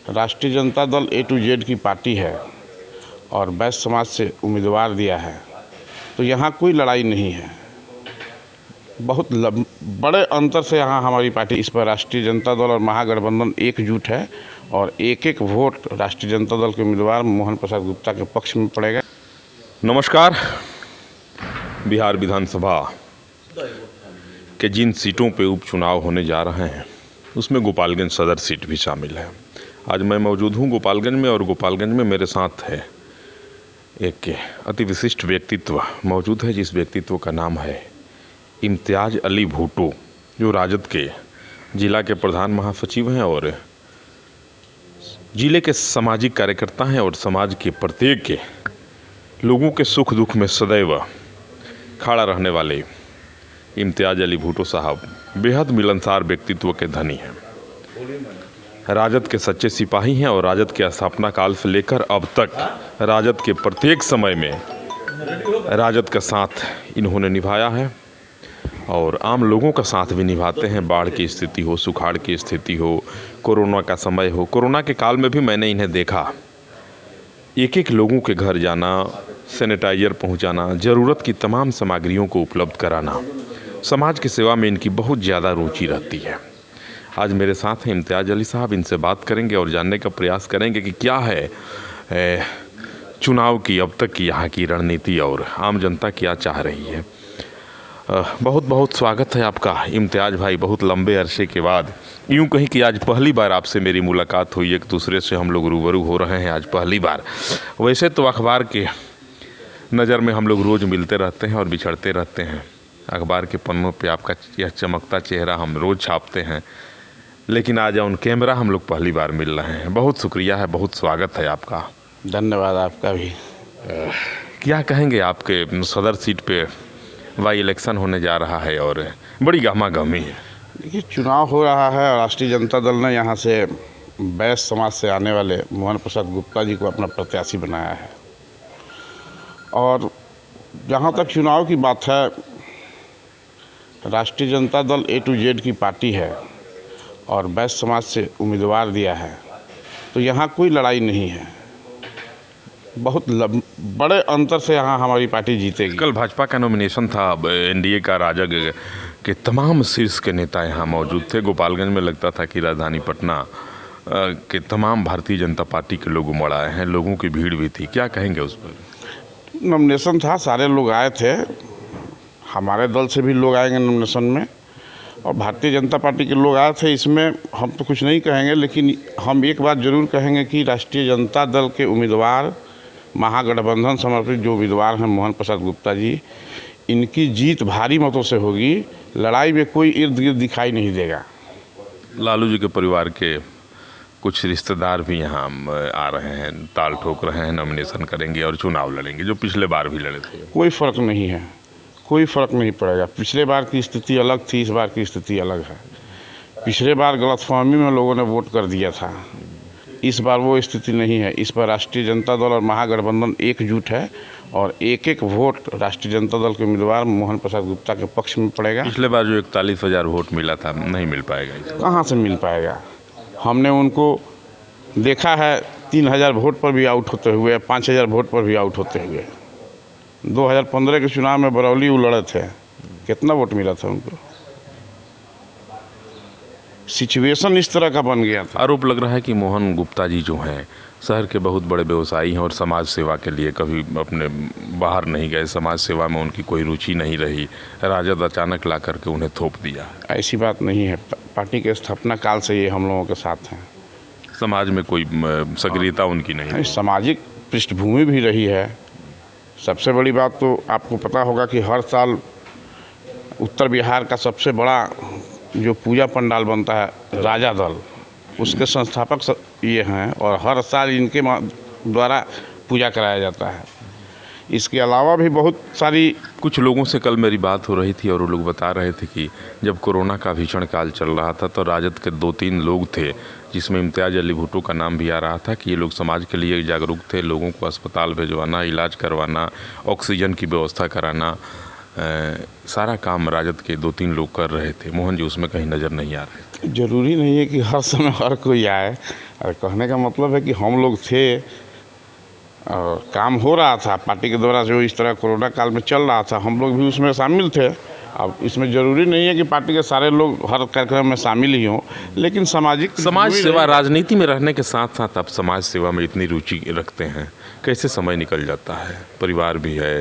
राष्ट्रीय Janata Dal A to Z की party है और वैश्य समाज से उम्मीदवार दिया है, तो यहाँ कोई लड़ाई नहीं है। बहुत बड़े अंतर से यहाँ हमारी पार्टी इस पर राष्ट्रीय जनता दल और महागठबंधन एकजुट है और एक एक वोट राष्ट्रीय जनता दल के उम्मीदवार मोहन प्रसाद गुप्ता के पक्ष में पड़ेगा। नमस्कार। बिहार विधानसभा के जिन सीटों पे उपचुनाव होने जा रहे हैं उसमें गोपालगंज सदर सीट भी शामिल है। आज मैं मौजूद हूँ गोपालगंज में और गोपालगंज में मेरे साथ है एक अति विशिष्ट व्यक्तित्व मौजूद है, जिस व्यक्तित्व का नाम है इम्तियाज़ अली भुट्टो, जो राजद के जिला के प्रधान महासचिव हैं और जिले के सामाजिक कार्यकर्ता हैं और समाज के प्रत्येक के लोगों के सुख दुख में सदैव खड़ा रहने वाले इम्तियाज़ अली भुट्टो साहब बेहद मिलनसार व्यक्तित्व के धनी हैं। राजद के सच्चे सिपाही हैं और राजद के स्थापना काल से लेकर अब तक राजद के प्रत्येक समय में राजद का साथ इन्होंने निभाया है और आम लोगों का साथ भी निभाते हैं। बाढ़ की स्थिति हो, सुखाड़ की स्थिति हो, कोरोना का समय हो, कोरोना के काल में भी मैंने इन्हें देखा एक एक लोगों के घर जाना, सैनिटाइजर पहुंचाना, ज़रूरत की तमाम सामग्रियों को उपलब्ध कराना। समाज की सेवा में इनकी बहुत ज़्यादा रुचि रहती है। आज मेरे साथ हैं इम्तियाज़ अली साहब, इनसे बात करेंगे और जानने का प्रयास करेंगे कि क्या है चुनाव की अब तक की यहाँ की रणनीति और आम जनता क्या चाह रही है। बहुत बहुत स्वागत है आपका इम्तियाज़ भाई। बहुत लंबे अरसे के बाद, यूँ कहीं कि आज पहली बार आपसे मेरी मुलाकात हुई, एक दूसरे से हम लोग रूबरू हो रहे हैं आज पहली बार। वैसे तो अखबार के नज़र में हम लोग रोज़ मिलते रहते हैं और बिछड़ते रहते हैं। अखबार के पन्नों पे आपका यह चमकता चेहरा हम रोज़ छापते हैं, लेकिन आज ऑन कैमरा हम लोग पहली बार मिल रहे हैं। बहुत शुक्रिया है, बहुत स्वागत है आपका। धन्यवाद आपका भी। क्या कहेंगे, आपके सदर सीट पे वाई इलेक्शन होने जा रहा है और बड़ी गहमा-गहमी है। देखिए, चुनाव हो रहा है और राष्ट्रीय जनता दल ने यहाँ से वैश्य समाज से आने वाले मोहन प्रसाद गुप्ता जी को अपना प्रत्याशी बनाया है। और जहाँ तक चुनाव की बात है, राष्ट्रीय Janata Dal A to Z की पार्टी है और वैश्य समाज से उम्मीदवार दिया है, तो यहाँ कोई लड़ाई नहीं है। बहुत बड़े अंतर से यहाँ हमारी पार्टी जीतेगी। कल भाजपा का नॉमिनेशन था, एनडीए का राजग के तमाम शीर्ष के नेता यहाँ मौजूद थे। गोपालगंज में लगता था कि राजधानी पटना के तमाम भारतीय जनता पार्टी के लोग उमड़ आए हैं, लोगों की भीड़ भी थी। क्या कहेंगे उस पर? नॉमिनेशन था, सारे लोग आए थे, हमारे दल से भी लोग आएंगे नॉमिनेशन में और भारतीय जनता पार्टी के लोग आए थे। इसमें हम तो कुछ नहीं कहेंगे, लेकिन हम एक बात ज़रूर कहेंगे कि राष्ट्रीय जनता दल के उम्मीदवार, महागठबंधन समर्थित जो उम्मीदवार हैं मोहन प्रसाद गुप्ता जी, इनकी जीत भारी मतों से होगी। लड़ाई में कोई इर्द गिर्द दिखाई नहीं देगा। लालू जी के परिवार के कुछ रिश्तेदार भी यहाँ आ रहे हैं, ताल ठोक रहे हैं, नॉमिनेशन करेंगे और चुनाव लड़ेंगे, जो पिछले बार भी लड़े थे। कोई फ़र्क नहीं है, कोई फ़र्क नहीं पड़ेगा। पिछले बार की स्थिति अलग थी, इस बार की स्थिति अलग है। पिछले बार गलतफहमी में लोगों ने वोट कर दिया था, इस बार वो स्थिति नहीं है। इस पर राष्ट्रीय जनता दल और महागठबंधन एकजुट है और एक एक वोट राष्ट्रीय जनता दल के उम्मीदवार मोहन प्रसाद गुप्ता के पक्ष में पड़ेगा। पिछले बार जो 41,000 वोट मिला था, नहीं मिल पाएगा। कहाँ से मिल पाएगा? हमने उनको देखा है 3,000 वोट पर भी आउट होते हुए, 5,000 वोट पर भी आउट होते हुए। 2015 के चुनाव में बरौली वो लड़े थे, कितना वोट मिला था उनको? सिचुएशन इस तरह का बन गया था। आरोप लग रहा है कि मोहन गुप्ता जी जो हैं शहर के बहुत बड़े व्यवसायी हैं और समाज सेवा के लिए कभी अपने बाहर नहीं गए, समाज सेवा में उनकी कोई रुचि नहीं रही, राजद अचानक ला करके उन्हें थोप दिया। ऐसी बात नहीं है, पार्टी के स्थापना काल से ये हम लोगों के साथ हैं। समाज में कोई सक्रियता उनकी नहीं है। सामाजिक पृष्ठभूमि भी रही है। सबसे बड़ी बात तो आपको पता होगा कि हर साल उत्तर बिहार का सबसे बड़ा जो पूजा पंडाल बनता है राजा दल, उसके संस्थापक ये हैं और हर साल इनके द्वारा पूजा कराया जाता है। इसके अलावा भी बहुत सारी कुछ लोगों से कल मेरी बात हो रही थी और वो लोग बता रहे थे कि जब कोरोना का भीषण काल चल रहा था तो राजद के 2-3 लोग थे, जिसमें इम्तियाज़ अली भुट्टो का नाम भी आ रहा था, कि ये लोग समाज के लिए जागरूक थे, लोगों को अस्पताल भिजवाना, इलाज करवाना, ऑक्सीजन की व्यवस्था कराना, सारा काम राजद के 2-3 लोग कर रहे थे। मोहन जी उसमें कहीं नज़र नहीं आ रहे थे। ज़रूरी नहीं है कि हर समय हर कोई आए। अरे कहने का मतलब है कि हम लोग थे और काम हो रहा था पार्टी के द्वारा जो इस तरह कोरोना काल में चल रहा था, हम लोग भी उसमें शामिल थे। अब इसमें ज़रूरी नहीं है कि पार्टी के सारे लोग हर कार्यक्रम में शामिल ही हों, लेकिन समाज सेवा, राजनीति में रहने के साथ साथ आप समाज सेवा में इतनी रुचि रखते हैं, कैसे समय निकल जाता है? परिवार भी है,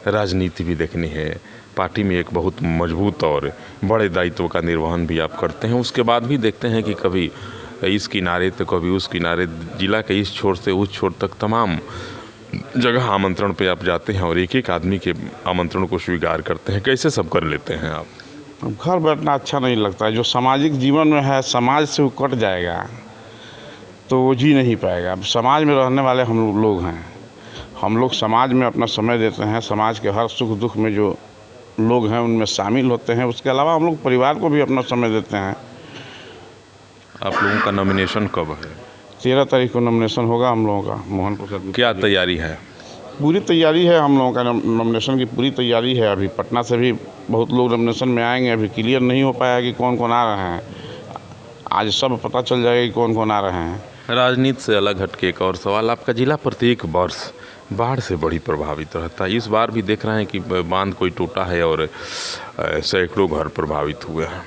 राजनीति भी देखनी है, पार्टी में एक बहुत मजबूत और बड़े दायित्व का निर्वहन भी आप करते हैं। उसके बाद भी देखते हैं कि कभी इस किनारे तो कभी उस किनारे, जिला के इस छोर से उस छोर तक तमाम जगह आमंत्रण पे आप जाते हैं और एक एक आदमी के आमंत्रण को स्वीकार करते हैं। कैसे सब कर लेते हैं आप? अब घर बैठना अच्छा नहीं लगता है। जो सामाजिक जीवन में है, समाज से वो कट जाएगा तो वो जी नहीं पाएगा। अब समाज में रहने वाले हम लोग हैं, हम लोग समाज में अपना समय देते हैं, समाज के हर सुख दुख में जो लोग हैं उनमें शामिल होते हैं। उसके अलावा हम लोग परिवार को भी अपना समय देते हैं। आप लोगों का नॉमिनेशन कब है? 13 तारीख को नॉमिनेशन होगा हम लोगों का। मोहन प्रसाद, क्या तैयारी है? पूरी तैयारी है हम लोगों का, नॉमिनेशन की पूरी तैयारी है। अभी पटना से भी बहुत लोग नॉमिनेशन में आएंगे। अभी क्लियर नहीं हो पाया कि कौन कौन आ रहे हैं, आज सब पता चल जाएगा कि कौन कौन आ रहे हैं। राजनीति से अलग हटके एक और सवाल, आपका जिला प्रत्येक वर्ष बाढ़ से बड़ी प्रभावित रहता है। इस बार भी देख रहे हैं कि बांध कोई टूटा है और सैकड़ों घर प्रभावित हुए हैं।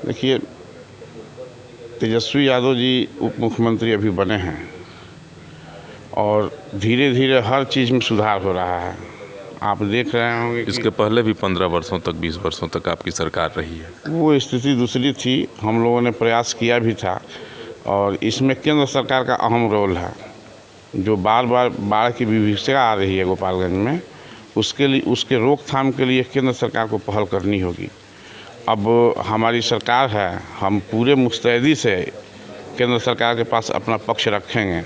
देखिए, तेजस्वी यादव जी उप मुख्यमंत्री अभी बने हैं और धीरे धीरे हर चीज़ में सुधार हो रहा है। आप देख रहे होंगे इसके पहले भी 15 वर्षों तक, 20 वर्षों तक आपकी सरकार रही है। वो स्थिति दूसरी थी, हम लोगों ने प्रयास किया भी था और इसमें केंद्र सरकार का अहम रोल है। जो बार बार बाढ़ की विभीषिका आ रही है गोपालगंज में, उसके लिए, उसके रोकथाम के लिए केंद्र सरकार को पहल करनी होगी। अब हमारी सरकार है, हम पूरे मुस्तैदी से केंद्र सरकार के पास अपना पक्ष रखेंगे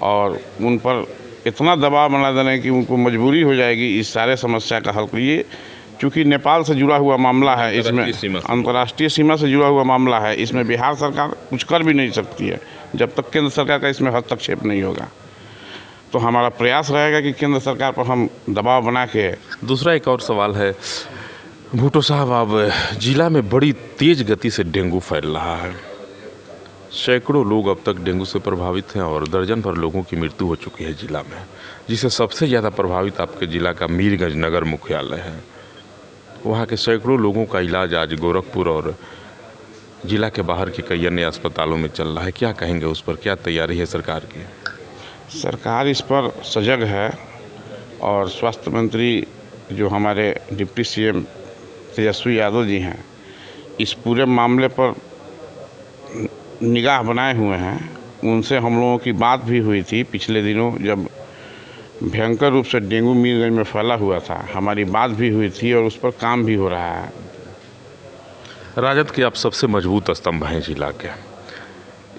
और उन पर इतना दबाव बना देना कि उनको मजबूरी हो जाएगी इस सारे समस्या का हल के लिए। चूँकि नेपाल से जुड़ा हुआ मामला है, इसमें अंतर्राष्ट्रीय सीमा से जुड़ा हुआ मामला है, इसमें बिहार सरकार कुछ कर भी नहीं सकती है जब तक केंद्र सरकार का इसमें हस्तक्षेप नहीं होगा। तो हमारा प्रयास रहेगा कि केंद्र सरकार पर हम दबाव बना के। दूसरा एक और सवाल है, भुट्टो साहब, अब जिला में बड़ी तेज गति से डेंगू फैल रहा है। सैकड़ों लोग अब तक डेंगू से प्रभावित हैं और दर्जन भर लोगों की मृत्यु हो चुकी है जिला में, जिससे सबसे ज़्यादा प्रभावित आपके जिला का मीरगंज नगर मुख्यालय है। वहाँ के सैकड़ों लोगों का इलाज आज गोरखपुर और जिला के बाहर के कई अन्य अस्पतालों में चल रहा है। क्या कहेंगे उस पर? क्या तैयारी है सरकार की? सरकार इस पर सजग है और स्वास्थ्य मंत्री जो हमारे डिप्टी सीएम तेजस्वी यादव जी हैं, इस पूरे मामले पर निगाह बनाए हुए हैं। उनसे हम लोगों की बात भी हुई थी पिछले दिनों, जब भयंकर रूप से डेंगू मीरगंज में फैला हुआ था, हमारी बात भी हुई थी और उस पर काम भी हो रहा है। राजद के आप सबसे मजबूत स्तंभ हैं जिला के,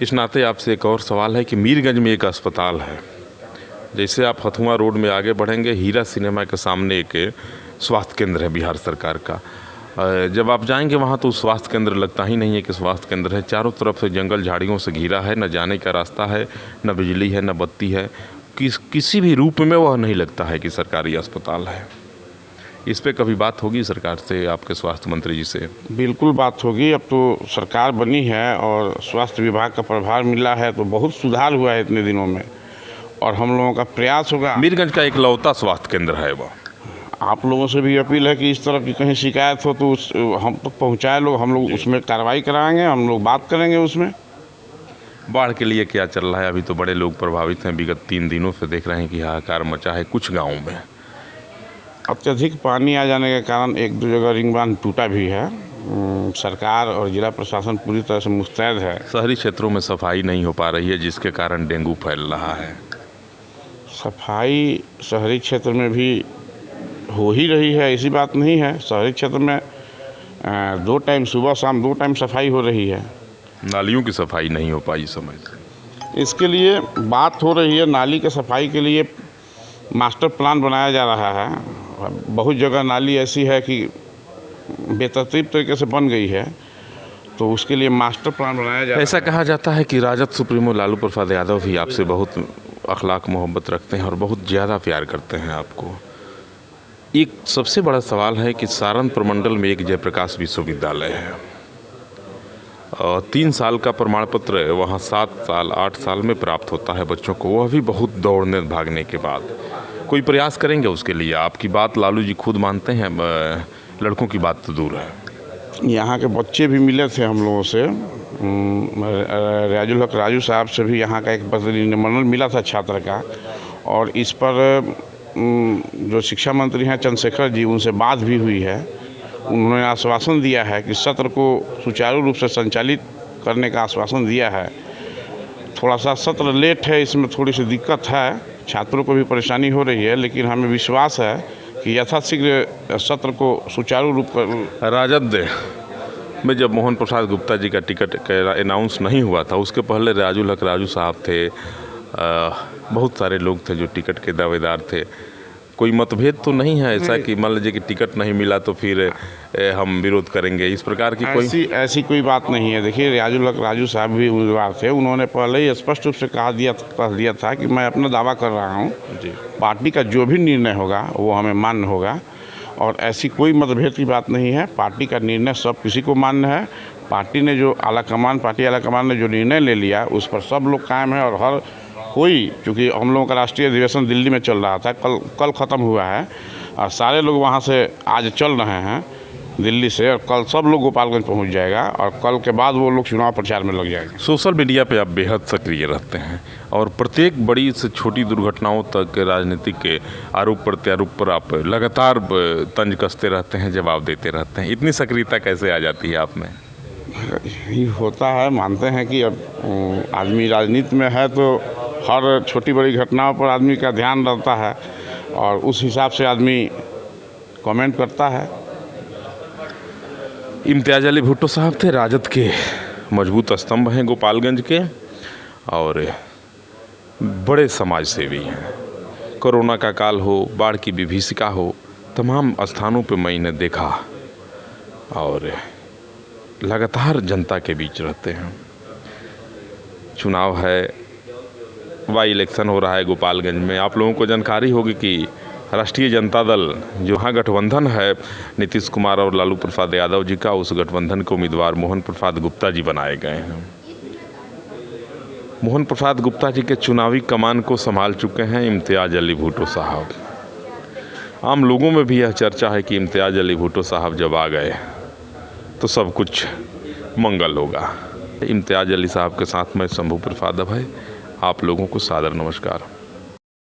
इस नाते आपसे एक और सवाल है कि मीरगंज में एक अस्पताल है, जैसे आप हथुआ रोड में आगे बढ़ेंगे, हीरा सिनेमा के सामने एक स्वास्थ्य केंद्र है बिहार सरकार का। जब आप जाएंगे वहाँ तो स्वास्थ्य केंद्र लगता ही नहीं है कि स्वास्थ्य केंद्र है। चारों तरफ से जंगल झाड़ियों से घिरा है, न जाने का रास्ता है, न बिजली है, न बत्ती है, किसी भी रूप में वह नहीं लगता है कि सरकारी अस्पताल है। इस पे कभी बात होगी सरकार से, आपके स्वास्थ्य मंत्री जी से? बिल्कुल बात होगी। अब तो सरकार बनी है और स्वास्थ्य विभाग का प्रभार मिला है तो बहुत सुधार हुआ है इतने दिनों में और हम लोगों का प्रयास होगा। मीरगंज का इकलौता स्वास्थ्य केंद्र है वह। आप लोगों से भी अपील है कि इस तरह की कहीं शिकायत हो तो हम तक पहुँचाए लोग, हम लोग उसमें कार्रवाई कराएंगे, हम लोग बात करेंगे उसमें। बाढ़ के लिए क्या चल रहा है? अभी तो बड़े लोग प्रभावित हैं, विगत 3 दिनों से देख रहे हैं कि हाहाकार मचा है कुछ गाँवों में। अत्यधिक पानी आ जाने के कारण 1-2 जगह रिंग बांध टूटा भी है। सरकार और जिला प्रशासन पूरी तरह से मुस्तैद है। शहरी क्षेत्रों में सफाई नहीं हो पा रही है, जिसके कारण डेंगू फैल रहा है। सफाई शहरी क्षेत्र में भी हो ही रही है, ऐसी बात नहीं है। शहरी क्षेत्र में 2 टाइम सुबह शाम 2 टाइम सफाई हो रही है। नालियों की सफाई नहीं हो पाई समय से, इसके लिए बात हो रही है। नाली के सफाई के लिए मास्टर प्लान बनाया जा रहा है। बहुत जगह नाली ऐसी है कि बेतरतीब तरीके से बन गई है, तो उसके लिए मास्टर प्लान बनाया जा रहा है। ऐसा कहा जाता है कि राजद सुप्रीमो लालू प्रसाद यादव भी आपसे बहुत अखलाक मोहब्बत रखते हैं और बहुत ज़्यादा प्यार करते हैं आपको। एक सबसे बड़ा सवाल है कि सारण प्रमंडल में एक जयप्रकाश विश्वविद्यालय है, 3 साल का प्रमाण पत्र वहाँ 7 साल 8 साल में प्राप्त होता है बच्चों को, वह भी बहुत दौड़ने भागने के बाद। कोई प्रयास करेंगे उसके लिए? आपकी बात लालू जी खुद मानते हैं, लड़कों की बात तो दूर है। यहाँ के बच्चे भी मिले थे हम लोगों से, रियाजुल हक राजू साहब से भी यहाँ का एक प्रतिनिधिमंडल मिला था छात्र का, और इस पर जो शिक्षा मंत्री हैं चंद्रशेखर जी, उनसे बात भी हुई है। उन्होंने आश्वासन दिया है कि सत्र को सुचारू रूप से संचालित करने का आश्वासन दिया है। थोड़ा सा सत्र लेट है, इसमें थोड़ी सी दिक्कत है, छात्रों को भी परेशानी हो रही है, लेकिन हमें विश्वास है कि यथाशीघ्र सत्र को सुचारू रूप कर। राजद में जब मोहन प्रसाद गुप्ता जी का टिकट अनाउंस नहीं हुआ था, उसके पहले रियाजुल हक राजू साहब थे, बहुत सारे लोग थे जो टिकट के दावेदार थे। कोई मतभेद तो नहीं है ऐसा कि मान लीजिए कि टिकट नहीं मिला तो फिर हम विरोध करेंगे, इस प्रकार की कोई ऐसी कोई बात नहीं है। देखिए, रियाजुल हक राजू साहब भी उम्मीदवार थे, उन्होंने पहले ही स्पष्ट रूप से कह दिया था कि मैं अपना दावा कर रहा हूँ, पार्टी का जो भी निर्णय होगा वो हमें मान्य होगा, और ऐसी कोई मतभेद की बात नहीं है। पार्टी का निर्णय सब किसी को मान्य है। पार्टी ने जो पार्टी आला कमान ने जो निर्णय ले लिया उस पर सब लोग कायम है, और हर कोई, चूँकि हम लोगों का राष्ट्रीय अधिवेशन दिल्ली में चल रहा था, कल ख़त्म हुआ है, और सारे लोग वहाँ से आज चल रहे हैं दिल्ली से, और कल सब लोग गोपालगंज पहुँच जाएगा, और कल के बाद वो लोग चुनाव प्रचार में लग जाएंगे। सोशल मीडिया पे आप बेहद सक्रिय रहते हैं और प्रत्येक बड़ी से छोटी दुर्घटनाओं तक राजनीतिक के आरोप प्रत्यारोप पर आप लगातार तंज कसते रहते हैं, जवाब देते रहते हैं। इतनी सक्रियता कैसे आ जाती है आप में? यही होता है, मानते हैं कि अब आदमी राजनीति में है तो हर छोटी बड़ी घटनाओं पर आदमी का ध्यान रहता है, और उस हिसाब से आदमी कमेंट करता है। इम्तियाज़ अली भुट्टो साहब थे, राजद के मजबूत स्तंभ हैं गोपालगंज के, और बड़े समाज सेवी हैं। कोरोना का काल हो, बाढ़ की विभीषिका हो, तमाम स्थानों पे मैं इन्हें देखा, और लगातार जनता के बीच रहते हैं। चुनाव है, वाई इलेक्शन हो रहा है गोपालगंज में। आप लोगों को जानकारी होगी कि राष्ट्रीय जनता दल जो यहाँ गठबंधन है नीतीश कुमार और लालू प्रसाद यादव जी का, उस गठबंधन के उम्मीदवार मोहन प्रसाद गुप्ता जी बनाए गए हैं। मोहन प्रसाद गुप्ता जी के चुनावी कमान को संभाल चुके हैं इम्तियाज़ अली भुट्टो साहब। आम लोगों में भी यह चर्चा है कि इम्तियाज़ अली भुट्टो साहब जब आ गए तो सब कुछ मंगल होगा। इम्तियाज़ अली साहब के साथ मैं शंभू प्रसाद भाई, आप लोगों को सादर नमस्कार।